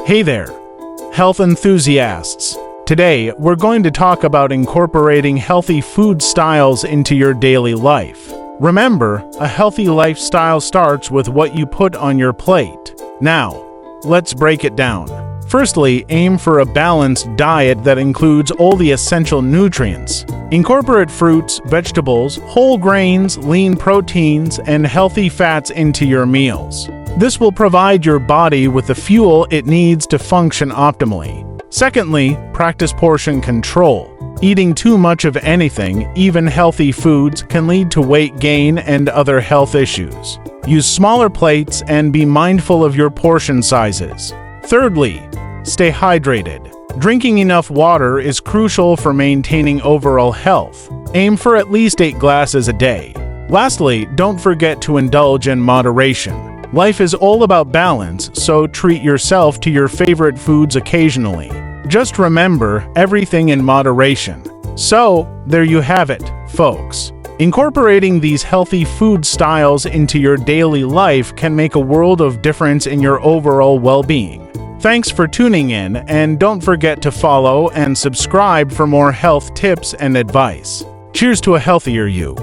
Hey there, health enthusiasts. Today, we're going to talk about incorporating healthy food styles into your daily life. Remember, a healthy lifestyle starts with what you put on your plate. Now, let's break it down. Firstly, aim for a balanced diet that includes all the essential nutrients. Incorporate fruits, vegetables, whole grains, lean proteins, and healthy fats into your meals. This will provide your body with the fuel it needs to function optimally. Secondly, practice portion control. Eating too much of anything, even healthy foods, can lead to weight gain and other health issues. Use smaller plates and be mindful of your portion sizes. Thirdly, stay hydrated. Drinking enough water is crucial for maintaining overall health. Aim for at least 8 glasses a day. Lastly, don't forget to indulge in moderation. Life is all about balance, so treat yourself to your favorite foods occasionally. Just remember, everything in moderation. So, there you have it, folks. Incorporating these healthy food styles into your daily life can make a world of difference in your overall well-being. Thanks for tuning in, and don't forget to follow and subscribe for more health tips and advice. Cheers to a healthier you.